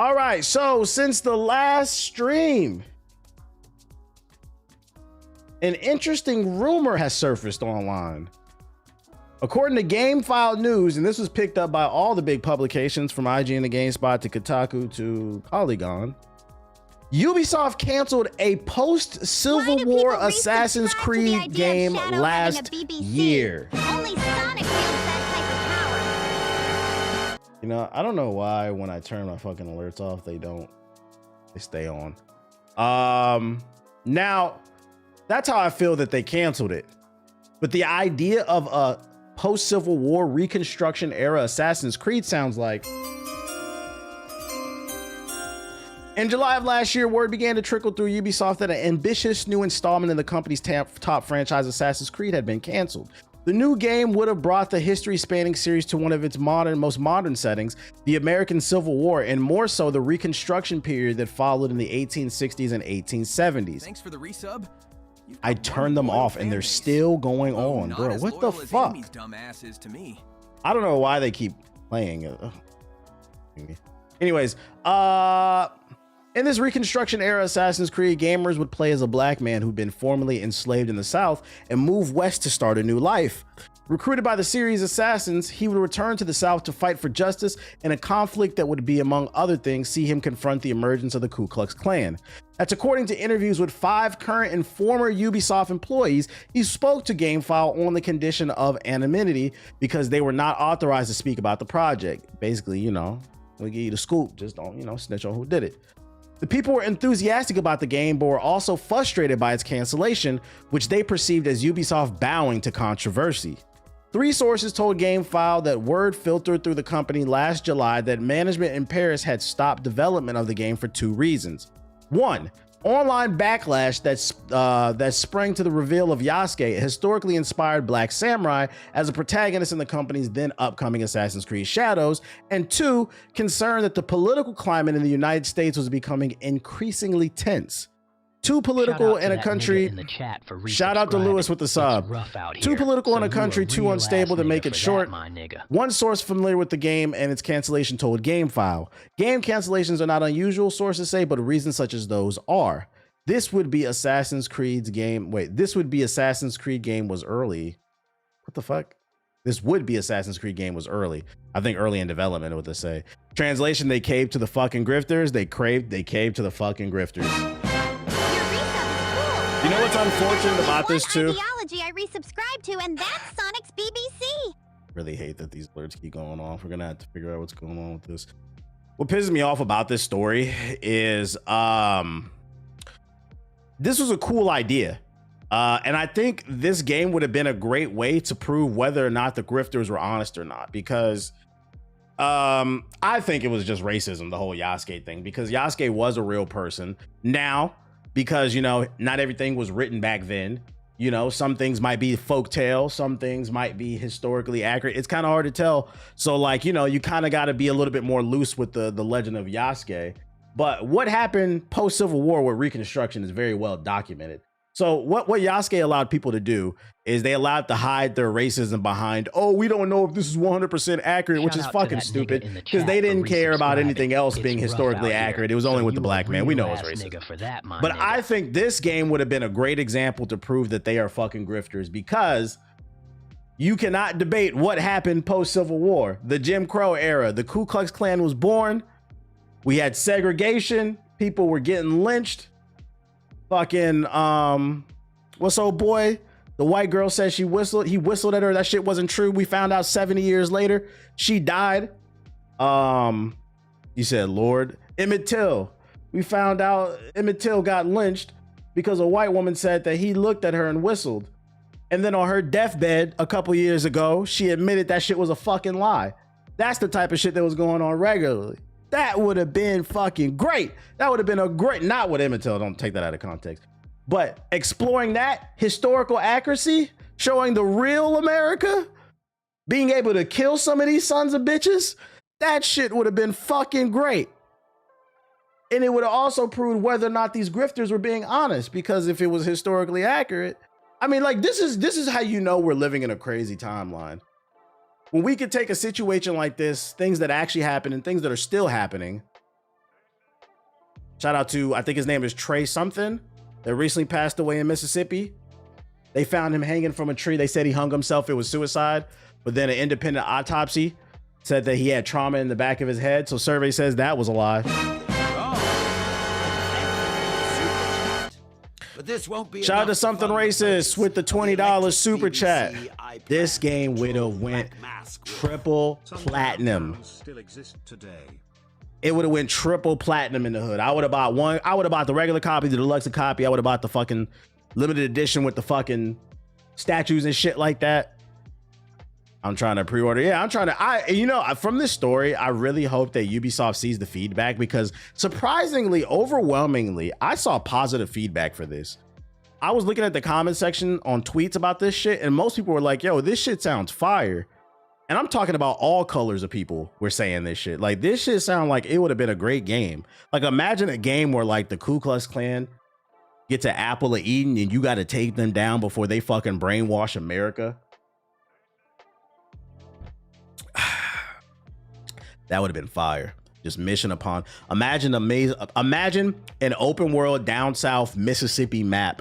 All right, so since the last stream, an interesting rumor has surfaced online. According to GameFile News, and this was picked up by all the big publications from IGN to GameSpot to Kotaku to Polygon, Ubisoft canceled a post-Civil War Assassin's Creed game last year. Only Sonic wields that type of power. You know, I don't know why when I turn my fucking alerts off, they stay on. Now, that's how I feel that they canceled it. But the idea of a post-Civil War Reconstruction era Assassin's Creed sounds like... In July of last year, word began to trickle through Ubisoft that an ambitious new installment in the company's top franchise, Assassin's Creed, had been canceled. The new game would have brought the history-spanning series to one of its most modern settings, the American Civil War, and more so the Reconstruction period that followed in the 1860s and 1870s. Thanks for the resub. I turned them off and they're still going on, bro. What the fuck? I don't know why they keep playing it. Anyways, in this Reconstruction era Assassin's Creed, gamers would play as a black man who'd been formerly enslaved in the South and move west to start a new life. Recruited by the series assassins, he would return to the South to fight for justice in a conflict that would be, among other things, see him confront the emergence of the Ku Klux Klan. That's according to interviews with 5 current and former Ubisoft employees. He spoke to GameFile on the condition of anonymity because they were not authorized to speak about the project. Basically, you know, we'll give you the scoop, just don't, you know, snitch on who did it. The people were enthusiastic about the game, but were also frustrated by its cancellation, which they perceived as Ubisoft bowing to controversy. 3 sources told GameFile that word filtered through the company last July that management in Paris had stopped development of the game for 2 reasons. 1, online backlash that sprang to the reveal of Yasuke, a historically inspired black samurai, as a protagonist in the company's then upcoming Assassin's Creed Shadows, and 2, concern that the political climate in the United States was becoming increasingly tense. Too political in a country. Shout out to Lewis with the sub. Too political in a country, too unstable to make it short. One source familiar with the game and its cancellation told GameFile. Game cancellations are not unusual, sources say, but reasons such as those are. This would be Assassin's Creed's game. Wait, this would be Assassin's Creed game was early. What the fuck? This would be Assassin's Creed game was early. I think early in development, what they say. Translation, they caved to the fucking grifters. They caved to the fucking grifters. You know what's unfortunate about this too? Ideology I resubscribe to, and that's Sonic's BBC. Really hate that these alerts keep going off. We're gonna have to figure out what's going on with this. What pisses me off about this story is this was a cool idea. And I think this game would have been a great way to prove whether or not the grifters were honest or not, because I think it was just racism, the whole Yasuke thing, because Yasuke was a real person. Now, because, you know, not everything was written back then. You know, some things might be folktale, some things might be historically accurate. It's kind of hard to tell. So, like, you know, you kind of got to be a little bit more loose with the legend of Yasuke. But what happened post-Civil War with Reconstruction is very well documented. So what Yasuke allowed people to do is they allowed to hide their racism behind, oh, we don't know if this is 100% accurate, which is fucking stupid, because they didn't care about anything else being historically accurate. It was only with the black man. We know it's racist. But I think this game would have been a great example to prove that they are fucking grifters, because you cannot debate what happened post-Civil War. The Jim Crow era, the Ku Klux Klan was born. We had segregation. People were getting lynched. Fucking what's old boy, the white girl said he whistled at her, that shit wasn't true. We found out 70 years later she died. You said Lord Emmett Till, we found out Emmett Till got lynched because a white woman said that he looked at her and whistled, and then on her deathbed a couple years ago she admitted that shit was a fucking lie. That's the type of shit that was going on regularly. That would have been fucking great. That would have been a great, not with Emmett Till, don't take that out of context, but exploring that historical accuracy, showing the real America, being able to kill some of these sons of bitches, that shit would have been fucking great. And it would have also proved whether or not these grifters were being honest, because if it was historically accurate, I mean, like, this is how you know we're living in a crazy timeline. When we could take a situation like this, things that actually happened and things that are still happening, Shout out to, I think his name is Trey something, that recently passed away in Mississippi. They found him hanging from a tree. They said he hung himself. It was suicide. But then an independent autopsy said that he had trauma in the back of his head. So survey says that was a lie. But this won't be. Shout out to something racist with the $20 super chat. This game would have went triple platinum. Still exist today. It would have went triple platinum in the hood. I would have bought one. I would have bought the regular copy, the deluxe copy. I would have bought the fucking limited edition with the fucking statues and shit like that. I'm trying to pre-order. Yeah, I'm trying to, from this story, I really hope that Ubisoft sees the feedback, because surprisingly, overwhelmingly, I saw positive feedback for this. I was looking at the comment section on tweets about this shit, and most people were like, yo, this shit sounds fire. And I'm talking about all colors of people were saying this shit. Like, this shit sound like it would have been a great game. Like, imagine a game where like the Ku Klux Klan get to Apple of Eden and you got to take them down before they fucking brainwash America. That would have been fire. Just mission upon. Imagine an open world down south Mississippi map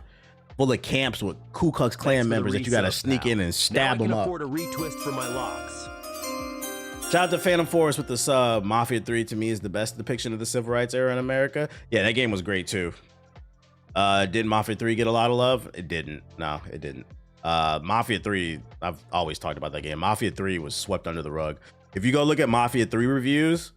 full of camps with Ku Klux Klan members that you got to sneak in and stab them up. Afford a retwist for my locks. Shout out to Phantom Force with the sub. Mafia 3 to me is the best depiction of the civil rights era in America. Yeah, that game was great too. Did Mafia 3 get a lot of love? It didn't. No, it didn't. Mafia 3, I've always talked about that game. Mafia 3 was swept under the rug. If you go look at Mafia 3 reviews,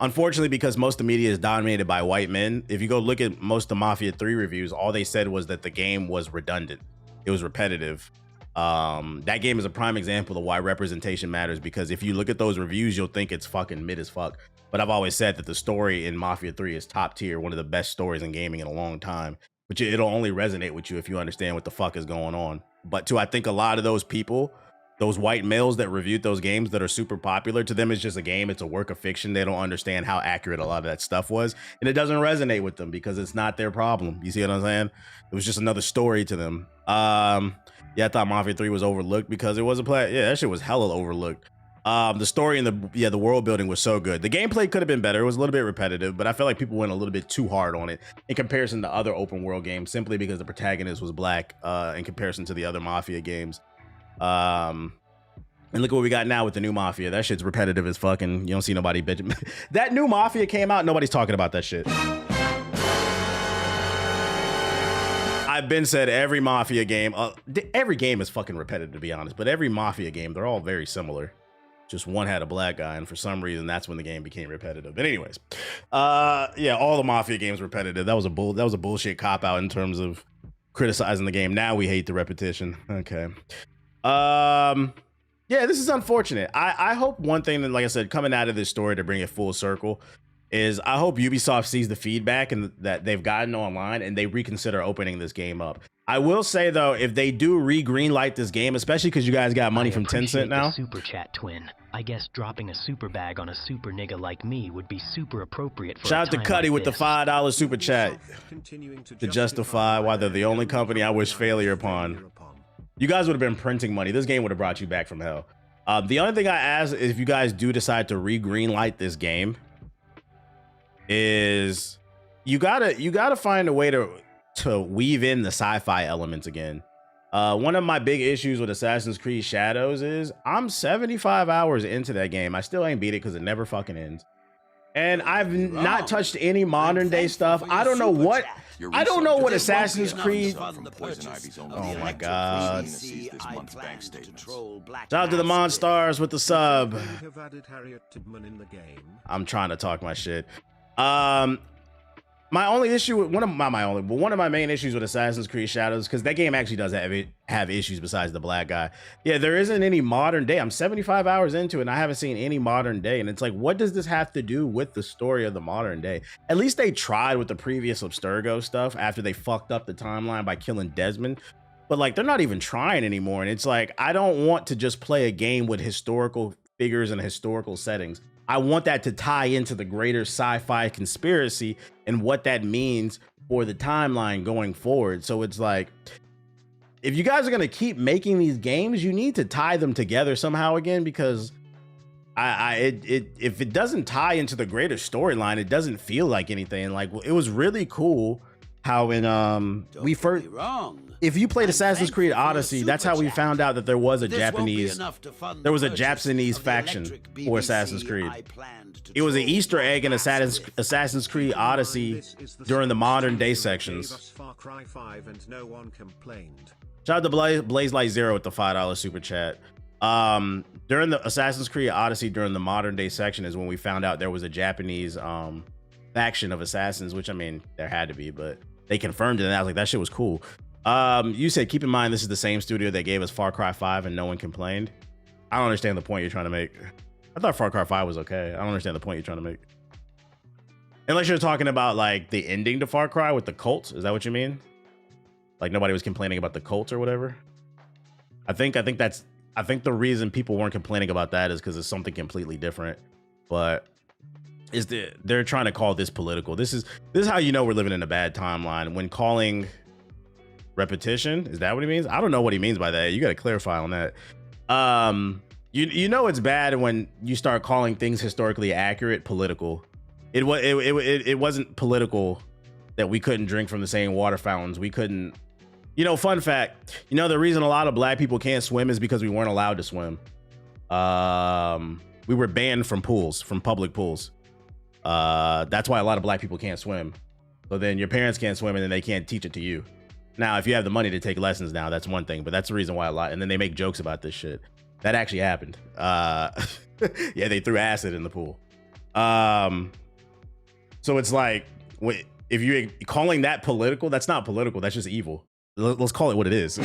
unfortunately, because most of the media is dominated by white men, if you go look at most of Mafia 3 reviews, all they said was that the game was redundant. It was repetitive. That game is a prime example of why representation matters, because if you look at those reviews, you'll think it's fucking mid as fuck. But I've always said that the story in Mafia 3 is top tier, one of the best stories in gaming in a long time. But it'll only resonate with you if you understand what the fuck is going on. But to, I think, a lot of those people, those white males that reviewed those games that are super popular, to them it's just a game, it's a work of fiction. They don't understand how accurate a lot of that stuff was, and it doesn't resonate with them because it's not their problem. You see what I'm saying? It was just another story to them. Yeah, I thought Mafia 3 was overlooked because it was a play. Yeah, that shit was hella overlooked. The story and the world building was so good. The gameplay could have been better. It was a little bit repetitive, but I felt like people went a little bit too hard on it in comparison to other open world games, simply because the protagonist was black in comparison to the other Mafia games. And look at what we got now with the new Mafia. That shit's repetitive as fucking. You don't see nobody bitching. That new Mafia came out, nobody's talking about that shit. I've been said every Mafia game, every game is fucking repetitive, to be honest, but every Mafia game, they're all very similar. Just one had a black guy, and for some reason that's when the game became repetitive. But anyways, yeah, all the Mafia games repetitive. That was a bullshit cop out in terms of criticizing the game. Now we hate the repetition. Okay. Yeah, this is unfortunate. I hope one thing that, like I said, coming out of this story to bring it full circle, is I hope Ubisoft sees the feedback and that they've gotten online and they reconsider opening this game up. I will say though, if they do greenlight this game, especially because you guys got money from Tencent now. Super chat twin. I guess dropping a super bag on a super nigga like me would be super appropriate for Shout out to Cuddy with the $5 super chat to justify why they're the only company I wish failure upon. You guys would have been printing money. This game would have brought you back from hell. The only thing I ask is, if you guys do decide to greenlight this game, is you gotta find a way to weave in the sci-fi elements again. One of my big issues with Assassin's Creed Shadows is I'm 75 hours into that game. I still ain't beat it because it never fucking ends. And I've not touched any modern day stuff. I don't know what Assassin's Creed. Oh my god. Shout out to the Monstars with the sub. I'm trying to talk my shit. My only issue with one of my main issues with Assassin's Creed Shadows, because that game actually does have issues besides the black guy. Yeah, there isn't any modern day. I'm 75 hours into it and I haven't seen any modern day. And it's like, what does this have to do with the story of the modern day? At least they tried with the previous Abstergo stuff after they fucked up the timeline by killing Desmond. But like, they're not even trying anymore. And it's like, I don't want to just play a game with historical figures and historical settings. I want that to tie into the greater sci-fi conspiracy and what that means for the timeline going forward. So it's like, if you guys are going to keep making these games, you need to tie them together somehow again, because if it doesn't tie into the greater storyline, it doesn't feel like anything. Like, it was really cool how in we first, if you played Assassin's Creed Odyssey, that's how we found out that there was a Japanese faction for Assassin's Creed. It was an Easter egg in Assassin's Creed Odyssey during the modern day sections. Shout out to Blaze Light Zero with the $5 super chat. During the Assassin's Creed Odyssey, during the modern day section, is when we found out there was a Japanese faction of assassins, which, I mean, there had to be, but they confirmed it, and I was like, that shit was cool. You said, keep in mind, this is the same studio that gave us Far Cry 5 and no one complained. I don't understand the point you're trying to make. I thought Far Cry 5 was okay. I don't understand the point you're trying to make. Unless you're talking about like the ending to Far Cry with the cult. Is that what you mean? Like nobody was complaining about the cult or whatever? I think the reason people weren't complaining about that is because it's something completely different. But they're trying to call this political. This is how you know we're living in a bad timeline. When calling repetition, is that what he means? I don't know what he means by that. You got to clarify on that. You know it's bad when you start calling things historically accurate political. It wasn't political that we couldn't drink from the same water fountains. We couldn't. You know, fun fact, you know, the reason a lot of black people can't swim is because we weren't allowed to swim. We were banned from pools, from public pools. That's why a lot of black people can't swim. So then your parents can't swim and then they can't teach it to you. Now, if you have the money to take lessons now, that's one thing, but that's the reason why a lot, and then they make jokes about this shit. That actually happened. Yeah, they threw acid in the pool. So it's like, if you're calling that political, that's not political, that's just evil. Let's call it what it is.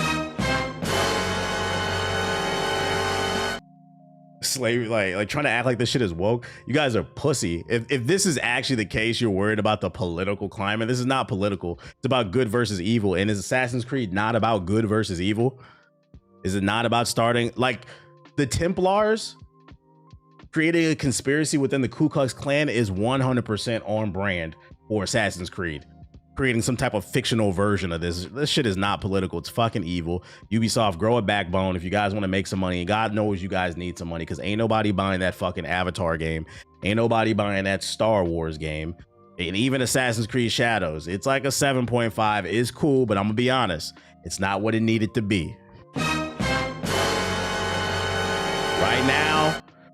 Slavery, like trying to act like this shit is woke. You guys are pussy. If this is actually the case, you're worried about the political climate. This is not political. It's about good versus evil. And is Assassin's Creed not about good versus evil? Is it not about starting like the Templars creating a conspiracy within the Ku Klux Klan is 100% on brand for Assassin's Creed. Creating some type of fictional version of this. This shit is not political. It's fucking evil. Ubisoft, grow a backbone if you guys want to make some money. God knows you guys need some money because ain't nobody buying that fucking Avatar game. Ain't nobody buying that Star Wars game. And even Assassin's Creed Shadows. It's like a 7.5. It's cool, but I'm gonna be honest. It's not what it needed to be.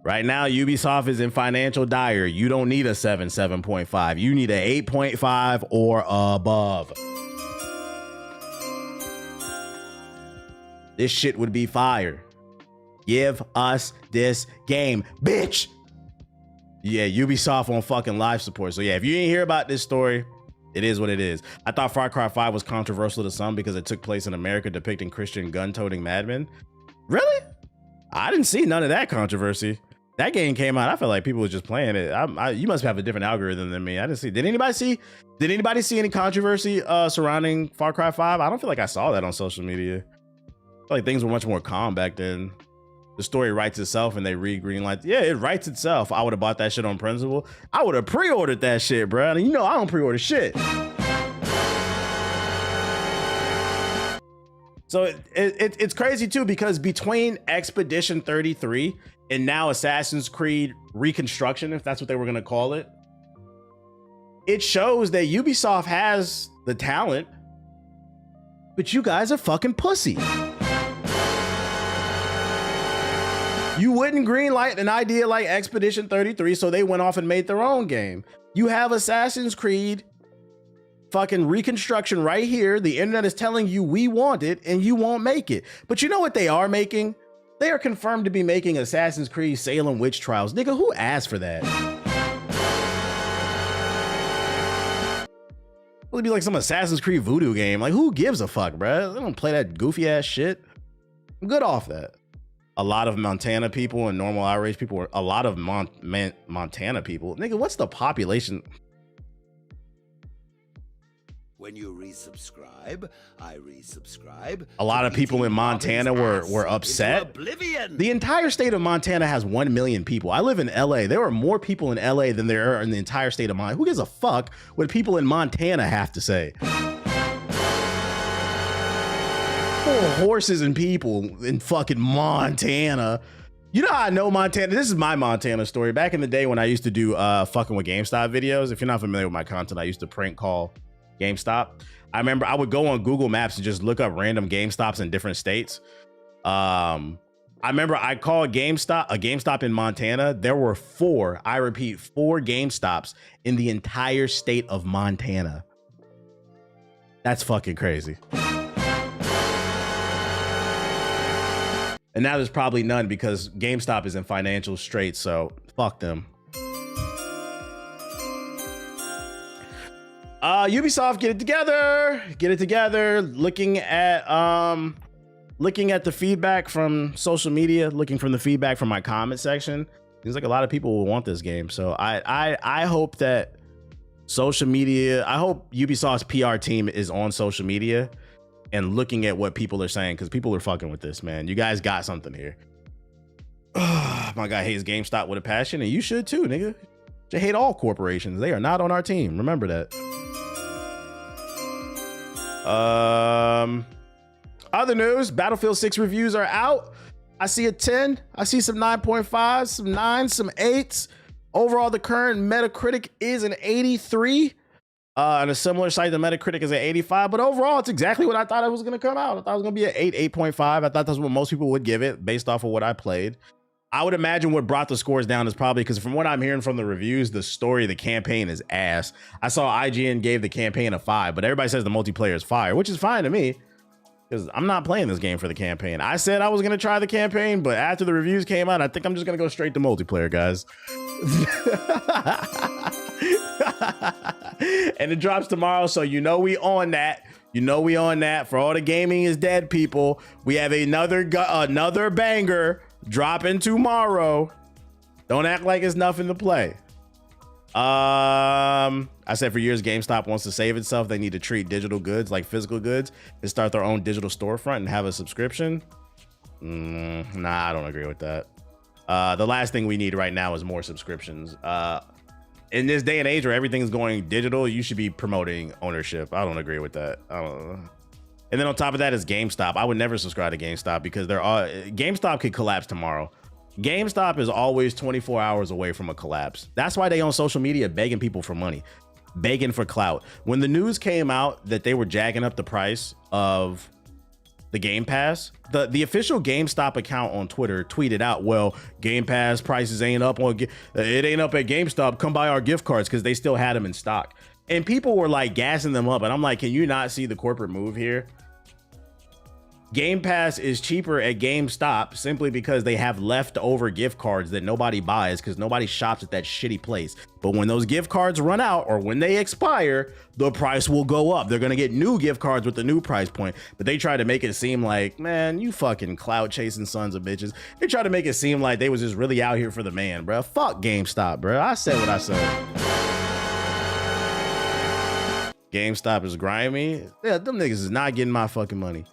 Right now, Ubisoft is in financial dire. You don't need a 7.5. You need an 8.5 or above. This shit would be fire. Give us this game, bitch. Yeah, Ubisoft on fucking live support. So yeah, if you didn't hear about this story, it is what it is. I thought Far Cry 5 was controversial to some because it took place in America depicting Christian gun-toting madmen. Really? I didn't see none of that controversy. That game came out, I felt like people was just playing it. You must have a different algorithm than me. I didn't see. Did anybody see any controversy surrounding Far Cry 5? I don't feel like I saw that on social media. I feel like things were much more calm back then. The story writes itself and they read green lights. Yeah, it writes itself. I would have bought that shit on principle. I would have pre-ordered that shit, bro. And you know I don't pre-order shit. So it's crazy too, because between Expedition 33 and now Assassin's Creed Reconstruction, if that's what they were gonna call it, it shows that Ubisoft has the talent, but you guys are fucking pussy. You wouldn't greenlight an idea like Expedition 33, so they went off and made their own game. You have Assassin's Creed fucking Reconstruction right here. The internet is telling you we want it and you won't make it. But you know what they are making? They are confirmed to be making Assassin's Creed Salem Witch Trials. Nigga, who asked for that? It'll be like some Assassin's Creed voodoo game. Like, who gives a fuck, bruh? They don't play that goofy ass shit. I'm good off that. A lot of Montana people and normal outrage people a lot of Montana people. Nigga, what's the population? When you resubscribe, I resubscribe. A lot of people in Montana were upset. The entire state of Montana has 1 million people. I live in LA. There are more people in LA than there are in the entire state of Montana. Who gives a fuck what people in Montana have to say? Poor horses and people in fucking Montana. You know how I know Montana? This is my Montana story. Back in the day when I used to do fucking with GameStop videos, if you're not familiar with my content, I used to prank call GameStop. I remember I would go on Google Maps and just look up random GameStops in different states. I remember I called a GameStop in Montana. There were 4, I repeat, 4 GameStops in the entire state of Montana. That's fucking crazy. And now there's probably none because GameStop is in financial straits, so fuck them. Ubisoft, get it together. Get it together. Looking at the feedback from social media, looking from the feedback from my comment section. Seems like a lot of people will want this game. So I hope that social media, I hope Ubisoft's PR team is on social media and looking at what people are saying, because people are fucking with this, man. You guys got something here. My guy hates GameStop with a passion, and you should too, nigga. You hate all corporations. They are not on our team. Remember that. Other news, Battlefield 6 reviews are out. I see a 10. I see some 9.5s, some 9s, some 8s. Overall, the current Metacritic is an 83. On a similar site, the Metacritic is an 85, but overall, it's exactly what I thought it was going to come out. I thought it was going to be an 8, 8.5. I thought that's what most people would give it based off of what I played. I would imagine what brought the scores down is probably because from what I'm hearing from the reviews, the story, the campaign is ass. I saw IGN gave the campaign a 5, but everybody says the multiplayer is fire, which is fine to me because I'm not playing this game for the campaign. I said I was going to try the campaign, but after the reviews came out, I think I'm just going to go straight to multiplayer, guys. And it drops tomorrow, so you know we on that. You know we on that. For all the gaming is dead people, we have another banger dropping tomorrow. Don't act like it's nothing to play. I said for years GameStop wants to save itself. They need to treat digital goods like physical goods and start their own digital storefront and have a subscription. Nah, I don't agree with that. The last thing we need right now is more subscriptions. In this day and age where everything's going digital, you should be promoting ownership. I don't agree with that. I don't know. And then on top of that is GameStop. I would never subscribe to GameStop because GameStop could collapse tomorrow. GameStop is always 24 hours away from a collapse. That's why they on social media begging people for money, begging for clout. When the news came out that they were jacking up the price of the Game Pass, the official GameStop account on Twitter tweeted out, well, Game Pass prices ain't up it ain't up at GameStop. Come buy our gift cards, because they still had them in stock. And people were like gassing them up. And I'm like, can you not see the corporate move here? Game Pass is cheaper at GameStop simply because they have leftover gift cards that nobody buys because nobody shops at that shitty place. But when those gift cards run out or when they expire, the price will go up. They're going to get new gift cards with the new price point. But they try to make it seem like, man, you fucking clout chasing sons of bitches. They try to make it seem like they was just really out here for the man, bro. Fuck GameStop, bro. I said what I said. GameStop is grimy. Yeah, them niggas is not getting my fucking money.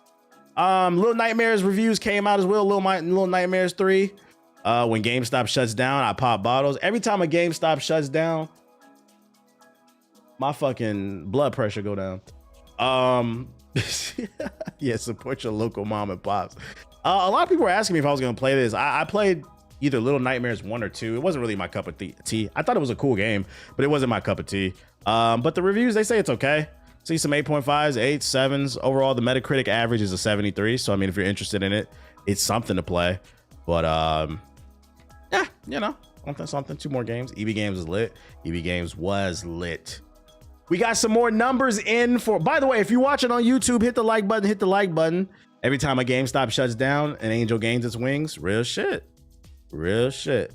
Little Nightmares reviews came out as well. Little Nightmares 3. When GameStop shuts down, I pop bottles. Every time a GameStop shuts down, my fucking blood pressure go down. Yeah, support your local mom and pops. A lot of people were asking me if I was gonna play this. I played either Little Nightmares 1 or 2. It wasn't really my cup of tea. I thought it was a cool game, but it wasn't my cup of tea. But the reviews, they say it's okay. See some 8.5s, 8s, 7s. Overall, the Metacritic average is a 73. So, I mean, if you're interested in it, it's something to play. But, yeah, you know, something. 2 more games. EB Games is lit. EB Games was lit. We got some more numbers in for... By the way, if you're watching on YouTube, hit the like button. Hit the like button. Every time a GameStop shuts down, an angel gains its wings. Real shit. Real shit.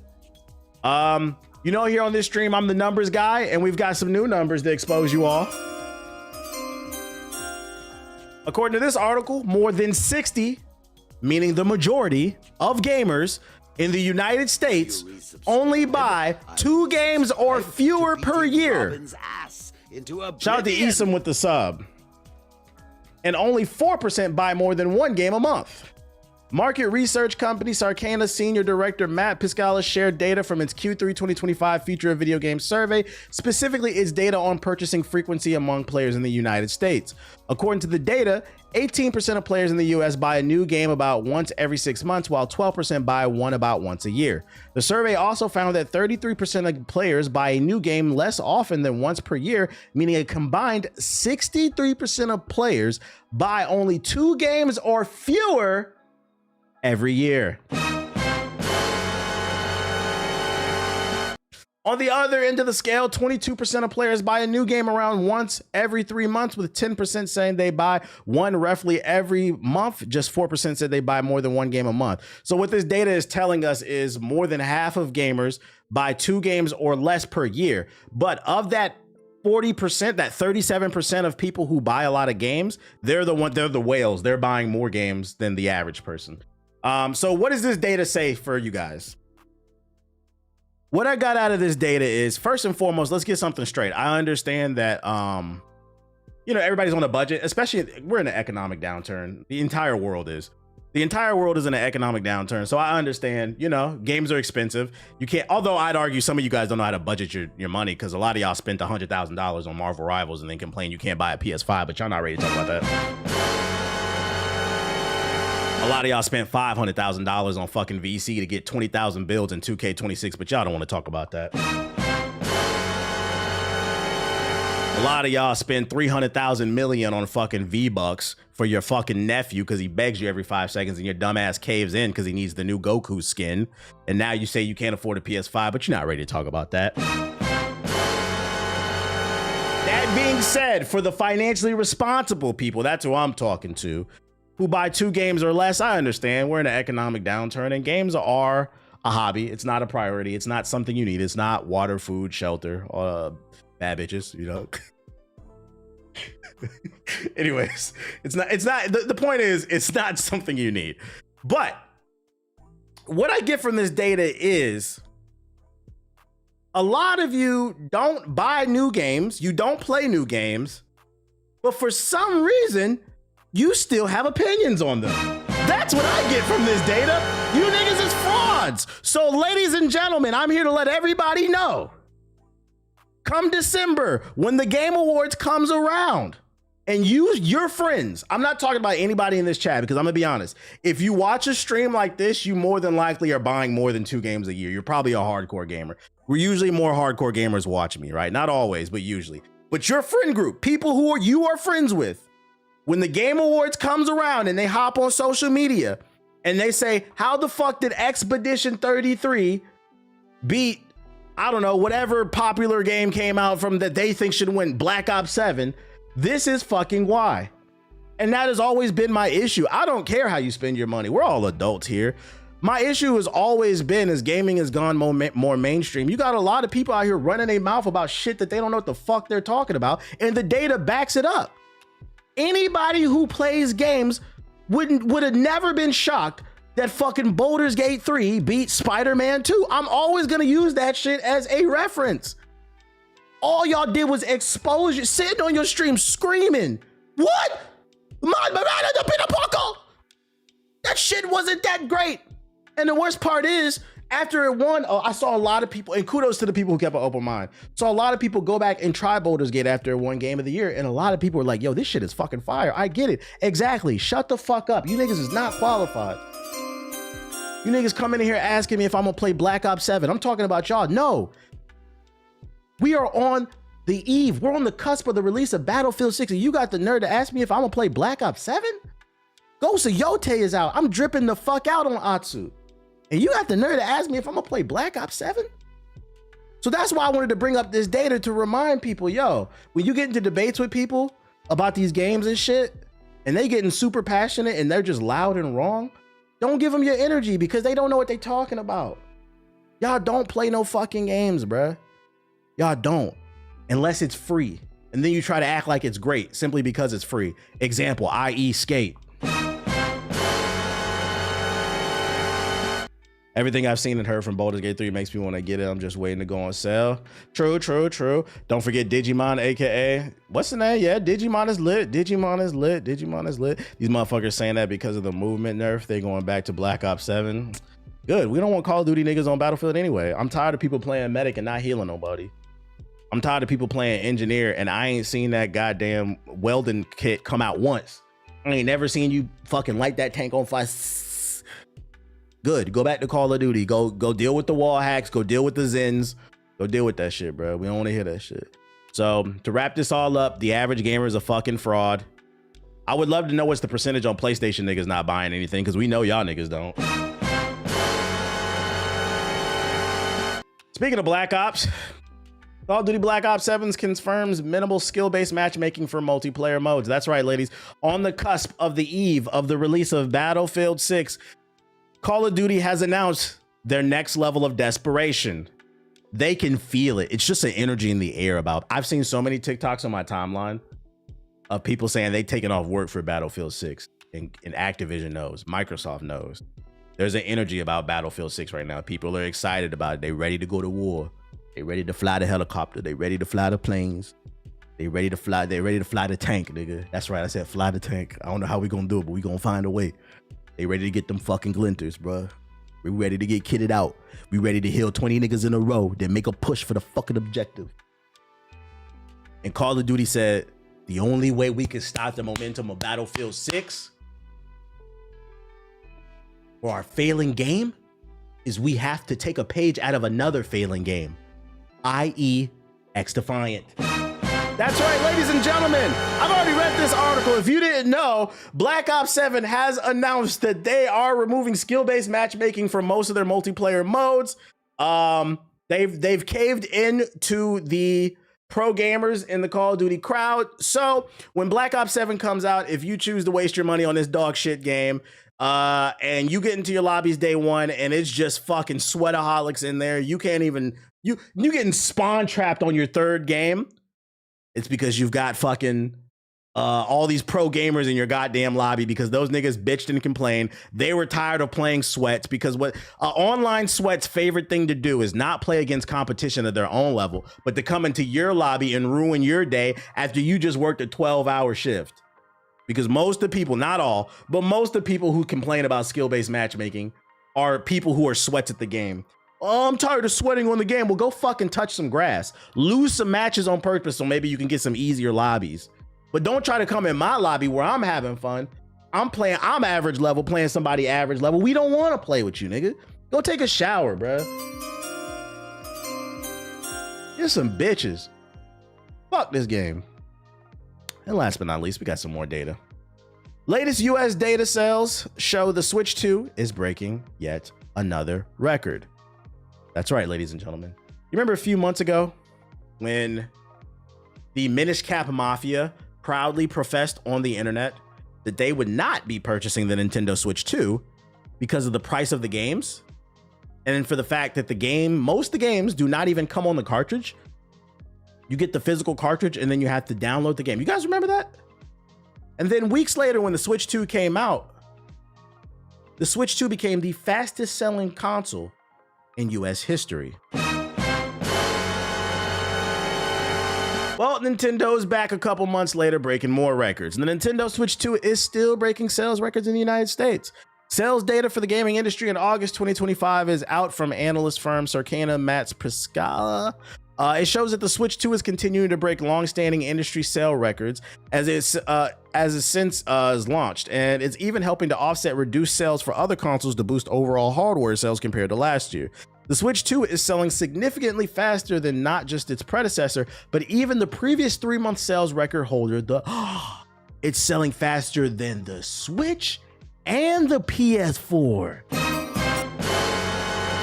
You know, here on this stream, I'm the numbers guy, and we've got some new numbers to expose you all. According to this article, more than 60, meaning the majority of gamers in the United States only buy 2 games or fewer per year. Shout out to Esom with the sub. And only 4% buy more than 1 game a month. Market research company Sarcana senior director Matt Piscala shared data from its Q3 2025 Future of Video Games survey, specifically its data on purchasing frequency among players in the United States. According to the data, 18% of players in the US buy a new game about once every 6 months, while 12% buy one about once a year. The survey also found that 33% of players buy a new game less often than once per year, meaning a combined 63% of players buy only 2 games or fewer every year. On the other end of the scale, 22% of players buy a new game around once every 3 months, with 10% saying they buy one roughly every month. Just 4% said they buy more than one game a month. So what this data is telling us is more than half of gamers buy 2 games or less per year. But of that 40%, that 37% of people who buy a lot of games, they're the whales. They're buying more games than the average person. So what does this data say for you guys? What I got out of this data is, first and foremost, let's get something straight. I understand that, you know, everybody's on a budget, especially we're in an economic downturn. The entire world is. The entire world is in an economic downturn. So I understand, you know, games are expensive. You can't, although I'd argue some of you guys don't know how to budget your money, because a lot of y'all spent $100,000 on Marvel Rivals and then complain you can't buy a PS5, but y'all not ready to talk about that. A lot of y'all spent $500,000 on fucking VC to get 20,000 builds in 2K26, but y'all don't want to talk about that. A lot of y'all spend 300,000 million on fucking V-Bucks for your fucking nephew because he begs you every 5 seconds and your dumbass caves in because he needs the new Goku skin. And now you say you can't afford a PS5, but you're not ready to talk about that. That being said, for the financially responsible people, that's who I'm talking to, who buy 2 games or less, I understand we're in an economic downturn and games are a hobby. It's not a priority. It's not something you need. It's not water, food, shelter, bad bitches, you know. Anyways, it's not the point is it's not something you need. But what I get from this data is a lot of you don't buy new games, you don't play new games, but for some reason you still have opinions on them. That's what I get from this data. You niggas is frauds. So ladies and gentlemen, I'm here to let everybody know, come December, when the Game Awards comes around and your friends, I'm not talking about anybody in this chat because I'm gonna be honest, if you watch a stream like this, you more than likely are buying more than 2 games a year. You're probably a hardcore gamer. We're usually more hardcore gamers watch me, right? Not always, but usually. But your friend group, people who you are friends with, when the Game Awards comes around and they hop on social media and they say, how the fuck did Expedition 33 beat, I don't know, whatever popular game came out from that they think should win, Black Ops 7, this is fucking why. And that has always been my issue. I don't care how you spend your money. We're all adults here. My issue has always been, as gaming has gone more mainstream, you got a lot of people out here running their mouth about shit that they don't know what the fuck they're talking about, and the data backs it up. Anybody who plays games would have never been shocked that fucking Baldur's Gate 3 beat Spider-Man 2. I'm always gonna use that shit as a reference. All y'all did was expose you, sitting on your stream screaming, what? That shit wasn't that great. And the worst part is, after it won, I saw a lot of people, and kudos to the people who kept an open mind. Saw a lot of people go back and try Baldur's Gate after it won Game of the Year, and a lot of people were like, yo, this shit is fucking fire. I get it. Exactly. Shut the fuck up. You niggas is not qualified. You niggas come in here asking me if I'm gonna play Black Ops 7. I'm talking about y'all. No. We are on the eve. We're on the cusp of the release of Battlefield 6, and you got the nerve to ask me if I'm gonna play Black Ops 7? Ghost of Yote is out. I'm dripping the fuck out on Atsu. And you got the nerve to ask me if I'm gonna play Black Ops 7? So that's why I wanted to bring up this data to remind people, yo, when you get into debates with people about these games and shit, and they getting super passionate and they're just loud and wrong, don't give them your energy because they don't know what they're talking about. Y'all don't play no fucking games, bruh. Y'all don't, unless it's free. And then you try to act like it's great simply because it's free. Example, i.e. Skate. Everything I've seen and heard from Baldur's Gate 3 makes me want to get it. I'm just waiting to go on sale. True. Don't forget Digimon, aka what's the name? Yeah, Digimon is lit. These motherfuckers saying that because of the movement nerf. They going back to Black Ops 7. Good. We don't want Call of Duty niggas on Battlefield anyway. I'm tired of people playing medic and not healing nobody. I'm tired of people playing engineer and I ain't seen that goddamn welding kit come out once. I ain't never seen you fucking light that tank on fire. Good. Go back to Call of Duty. Go deal with the wall hacks. Go deal with the Zens. Go deal with that shit, bro. We don't want to hear that shit. So to wrap this all up, the average gamer is a fucking fraud. I would love to know what's the percentage on PlayStation niggas not buying anything, because we know y'all niggas don't. Speaking of Black Ops, Call of Duty Black Ops 7 confirms minimal skill-based matchmaking for multiplayer modes. That's right, ladies. On the cusp of the eve of the release of Battlefield 6, Call of Duty has announced their next level of desperation. They can feel it. It's just an energy in the air about. I've seen so many TikToks on my timeline of people saying they taken off work for Battlefield 6, and Activision knows, Microsoft knows. There's an energy about Battlefield 6 right now. People are excited about it. They ready to go to war. They ready to fly the helicopter. They ready to fly the planes. They ready to fly the tank, nigga. That's right. I said fly the tank. I don't know how we gonna do it, but we gonna find a way. They ready to get them fucking glinters, bro. We ready to get kitted out. We ready to heal 20 niggas in a row, then make a push for the fucking objective. And Call of Duty said, the only way we can stop the momentum of Battlefield 6 for our failing game is we have to take a page out of another failing game, i.e. X-Defiant. That's right, ladies and gentlemen. I've already read this article. If you didn't know, Black Ops 7 has announced that they are removing skill-based matchmaking from most of their multiplayer modes. They've caved in to the pro gamers in the Call of Duty crowd. So when Black Ops 7 comes out, if you choose to waste your money on this dog shit game, and you get into your lobbies day one and it's just fucking sweataholics in there, you can't even, you getting spawn trapped on your third game. It's because you've got fucking all these pro gamers in your goddamn lobby, because those niggas bitched and complained. They were tired of playing sweats, because what online sweats' favorite thing to do is not play against competition at their own level, but to come into your lobby and ruin your day after you just worked a 12-hour shift. Because most of the people, not all, but most of the people who complain about skill-based matchmaking are people who are sweats at the game. Oh, I'm tired of sweating on the game. Well, go fucking touch some grass. Lose some matches on purpose so maybe you can get some easier lobbies. But don't try to come in my lobby where I'm having fun. I'm average level, playing somebody average level. We don't want to play with you, nigga. Go take a shower, bro. You're some bitches. Fuck this game. And last but not least, we got some more data. Latest US data sales show the Switch 2 is breaking yet another record. That's right, ladies and gentlemen. You remember a few months ago when the Minish Cap Mafia proudly professed on the internet that they would not be purchasing the Nintendo Switch 2 because of the price of the games? And then for the fact that most of the games do not even come on the cartridge. You get the physical cartridge and then you have to download the game. You guys remember that? And then weeks later, when the Switch 2 came out, the Switch 2 became the fastest selling console in US history. Well, Nintendo's back a couple months later breaking more records. And the Nintendo Switch 2 is still breaking sales records in the United States. Sales data for the gaming industry in August 2025 is out from analyst firm Circana Matz Priscala. It shows that the Switch 2 is continuing to break long-standing industry sale records as it since is launched, and it's even helping to offset reduced sales for other consoles to boost overall hardware sales compared to last year. The Switch 2 is selling significantly faster than not just its predecessor, but even the previous 3-month sales record holder. It's selling faster than the Switch and the PS4.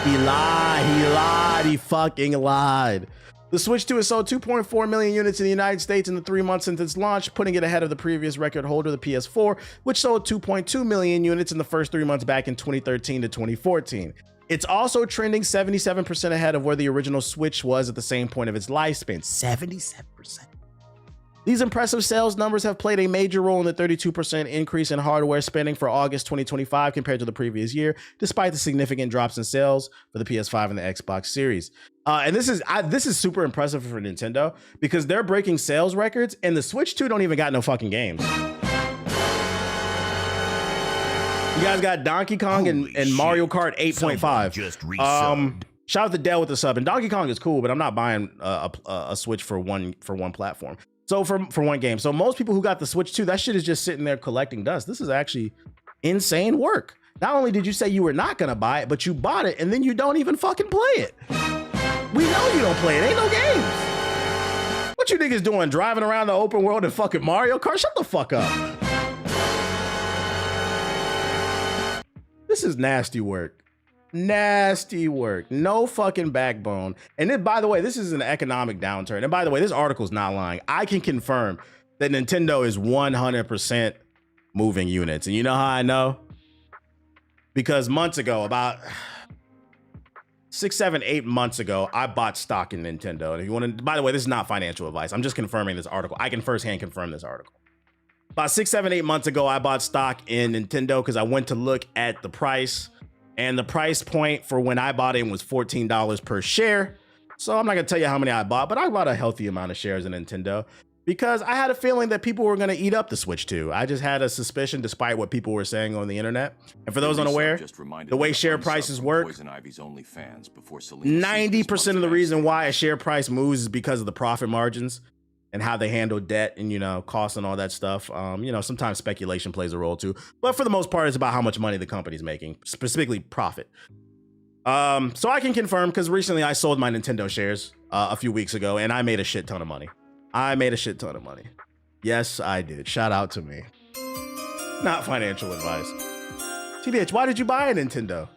He lied, he fucking lied. The Switch 2 has sold 2.4 million units in the United States in the 3 months since its launch, putting it ahead of the previous record holder, the PS4, which sold 2.2 million units in the first 3 months back in 2013 to 2014. It's also trending 77% ahead of where the original Switch was at the same point of its lifespan. 77%. These impressive sales numbers have played a major role in the 32% increase in hardware spending for August 2025 compared to the previous year, despite the significant drops in sales for the PS5 and the Xbox Series. And this is super impressive for Nintendo because they're breaking sales records, and the Switch 2 don't even got no fucking games. You guys got Donkey Kong and Mario Kart 8.5. Just resubbed. Shout out to Dell with the sub. And Donkey Kong is cool, but I'm not buying a Switch for one platform. So for one game. So most people who got the Switch 2, that shit is just sitting there collecting dust. This is actually insane work. Not only did you say you were not gonna buy it, but you bought it and then you don't even fucking play it. We know you don't play it. Ain't no games. What you niggas doing? Driving around the open world in fucking Mario Kart? Shut the fuck up. This is nasty work. Nasty work. No fucking backbone. And then, by the way, this is an economic downturn. And by the way, this article's not lying. I can confirm that Nintendo is 100% moving units. And you know how I know? Because months ago, about 6, 7, 8 months ago, I bought stock in Nintendo. And if you want to, by the way, this is not financial advice. I'm just confirming this article. I can firsthand confirm this article. About 6, 7, 8 months ago, I bought stock in Nintendo because I went to look at the price. And the price point for when I bought it was $14 per share. So I'm not gonna tell you how many I bought, but I bought a healthy amount of shares in Nintendo because I had a feeling that people were gonna eat up the Switch 2. I just had a suspicion despite what people were saying on the internet. And for those unaware, the way share prices work, 90% of the reason why a share price moves is because of the profit margins and how they handle debt and, you know, costs and all that stuff. You know, sometimes speculation plays a role too, but for the most part, it's about how much money the company's making, specifically profit. So I can confirm because recently I sold my Nintendo shares a few weeks ago and I made a shit ton of money. Yes, I did. Shout out to me. Not financial advice. TBH, why did you buy a Nintendo?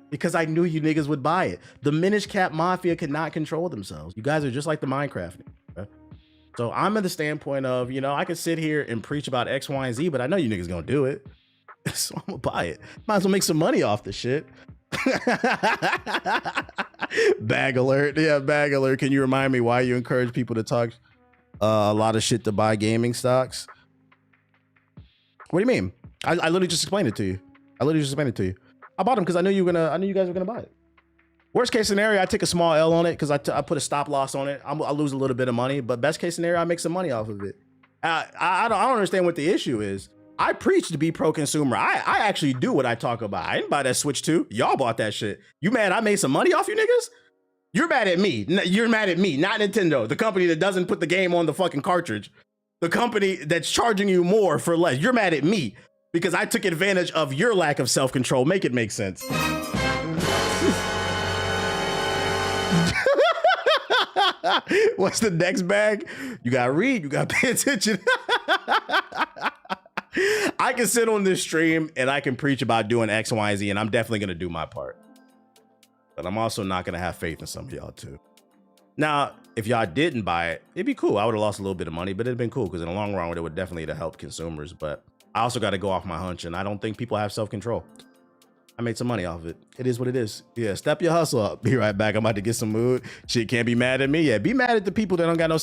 Because I knew you niggas would buy it. The Minish Cap Mafia could not control themselves. You guys are just like the Minecraft. So I'm at the standpoint of, you know, I could sit here and preach about X, Y, and Z, but I know you niggas gonna do it. So I'm gonna buy it. Might as well make some money off the shit. Bag alert. Yeah, bag alert. Can you remind me why you encourage people to talk a lot of shit to buy gaming stocks? What do you mean? I literally just explained it to you. I bought them because I knew you guys were gonna buy it. Worst case scenario, I take a small L on it because I put a stop loss on it. I'll lose a little bit of money, but best case scenario, I make some money off of it. I don't understand what the issue is. I preach to be pro-consumer. I actually do what I talk about. I didn't buy that Switch 2. Y'all bought that shit. You mad I made some money off you niggas? You're mad at me. You're mad at me, not Nintendo, the company that doesn't put the game on the fucking cartridge. The company that's charging you more for less. You're mad at me because I took advantage of your lack of self-control. Make it make sense. What's the next bag? You gotta read, you gotta pay attention. I can sit on this stream and I can preach about doing X, Y, and Z, and I'm definitely gonna do my part. But I'm also not gonna have faith in some of y'all too. Now, if y'all didn't buy it, it'd be cool. I would have lost a little bit of money, but it'd been cool because in the long run, it would definitely have helped consumers. But I also got to go off my hunch, and I don't think people have self-control. I made some money off of it. It is what it is. Yeah, step your hustle up. Be right back. I'm about to get some mood. Shit, can't be mad at me. Yeah, be mad at the people that don't got no